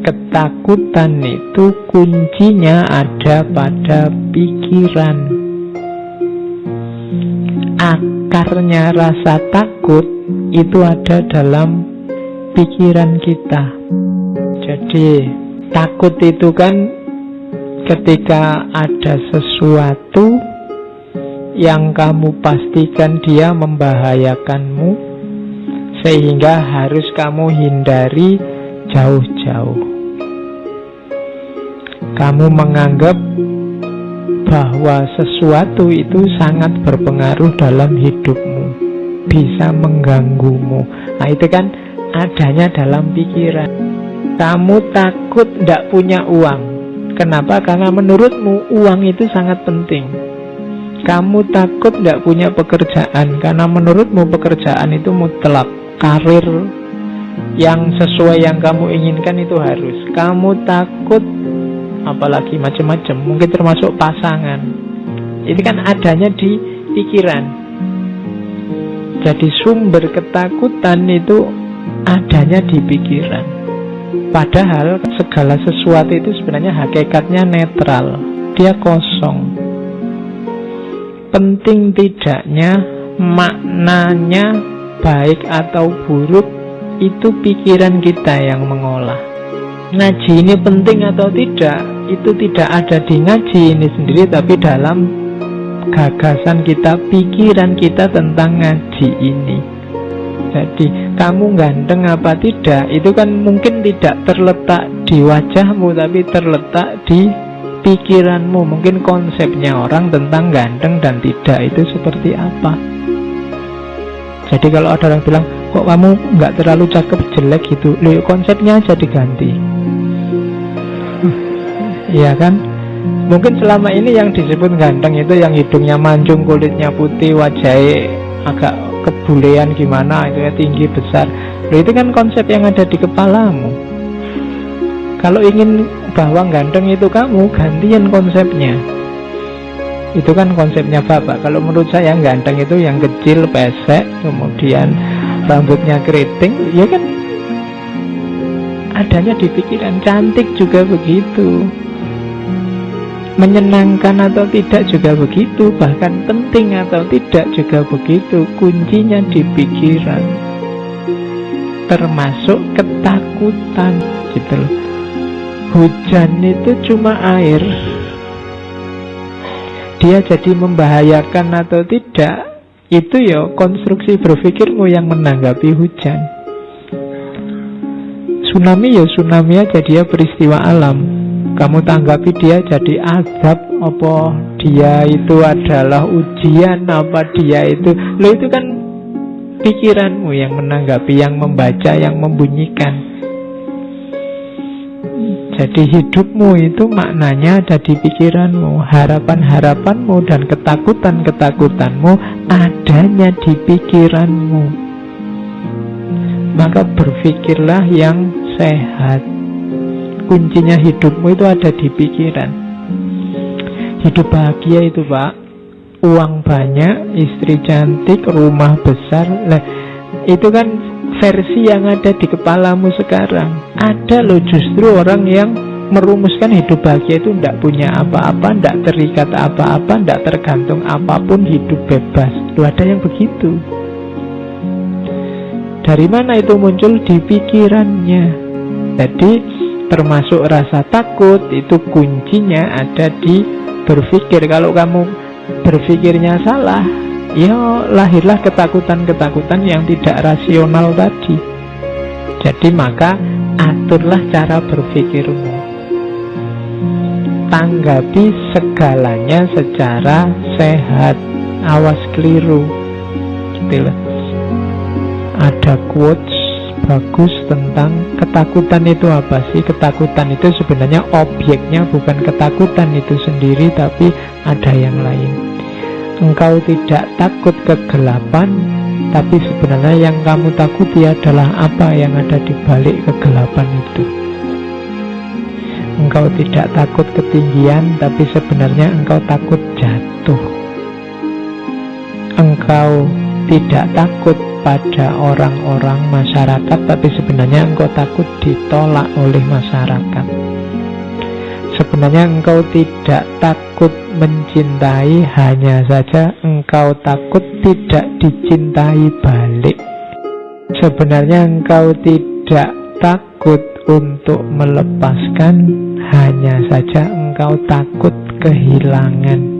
ketakutan itu kuncinya ada pada pikiran. Akarnya rasa takut itu ada dalam pikiran kita. Jadi takut itu kan ketika ada sesuatu yang kamu pastikan dia membahayakanmu, sehingga harus kamu hindari jauh-jauh. Kamu menganggap bahwa sesuatu itu sangat berpengaruh dalam hidupmu, bisa mengganggumu. Nah, itu kan adanya dalam pikiran. Kamu takut tidak punya uang. Kenapa? Karena menurutmu uang itu sangat penting. Kamu takut tidak punya pekerjaan karena menurutmu pekerjaan itu mutlak. Karir yang sesuai yang kamu inginkan itu harus. Kamu takut, apalagi macam-macam, mungkin termasuk pasangan. Itu kan adanya di pikiran. Jadi sumber ketakutan itu adanya di pikiran. Padahal segala sesuatu itu sebenarnya hakikatnya netral. Dia kosong. Penting tidaknya, maknanya baik atau buruk, itu pikiran kita yang mengolah. Ngaji ini penting atau tidak, itu tidak ada di ngaji ini sendiri, tapi dalam gagasan kita, pikiran kita tentang ngaji ini. Jadi kamu ganteng apa tidak, itu kan mungkin tidak terletak di wajahmu, tapi terletak di pikiranmu. Mungkin konsepnya orang tentang ganteng dan tidak itu seperti apa. Jadi kalau ada orang bilang, kok kamu nggak terlalu cakep, jelek gitu, loh, konsepnya aja diganti. Iya kan? Mungkin selama ini yang disebut ganteng itu yang hidungnya mancung, kulitnya putih, wajahnya agak kebulean gimana, itu ya tinggi besar. Loh, itu kan konsep yang ada di kepalamu. Kalau ingin bahwa ganteng itu kamu, gantian konsepnya. Itu kan konsepnya bapak. Kalau menurut saya ganteng itu yang kecil, pesek, kemudian rambutnya keriting, ya kan adanya di pikiran. Cantik juga begitu, menyenangkan atau tidak juga begitu, bahkan penting atau tidak juga begitu. Kuncinya di pikiran, termasuk ketakutan gitu loh. Hujan itu cuma air, dia jadi membahayakan atau tidak, itu ya konstruksi berpikirmu yang menanggapi hujan. Tsunami ya tsunami aja, dia peristiwa alam. Kamu tanggapi dia jadi azab, apa dia itu adalah ujian, apa dia itu, lo itu kan pikiranmu yang menanggapi, yang membaca, yang membunyikan. Jadi hidupmu itu maknanya ada di pikiranmu. Harapan-harapanmu dan ketakutan-ketakutanmu adanya di pikiranmu. Maka berpikirlah yang sehat. Kuncinya hidupmu itu ada di pikiran. Hidup bahagia itu, Pak, uang banyak, istri cantik, rumah besar, itu kan versi yang ada di kepalamu sekarang. Ada loh justru orang yang merumuskan hidup bahagia itu tidak punya apa-apa, tidak terikat apa-apa, tidak tergantung apapun, hidup bebas. Loh, ada yang begitu. Dari mana itu muncul? Di pikirannya. Jadi termasuk rasa takut itu kuncinya ada di berpikir. Kalau kamu berpikirnya salah, ya lahirlah ketakutan-ketakutan yang tidak rasional tadi. Jadi maka aturlah cara berpikirmu. Tanggapi segalanya secara sehat. Awas keliru. Gitu loh. Ada quotes bagus tentang ketakutan itu apa sih. Ketakutan itu sebenarnya objeknya bukan ketakutan itu sendiri, tapi ada yang lain. Engkau tidak takut kegelapan, tapi sebenarnya yang kamu takuti adalah apa yang ada di balik kegelapan itu. Engkau tidak takut ketinggian, tapi sebenarnya engkau takut jatuh. Engkau tidak takut kepada orang-orang masyarakat, tapi sebenarnya engkau takut ditolak oleh masyarakat. Sebenarnya engkau tidak takut mencintai, hanya saja engkau takut tidak dicintai balik. Sebenarnya engkau tidak takut untuk melepaskan, hanya saja engkau takut kehilangan.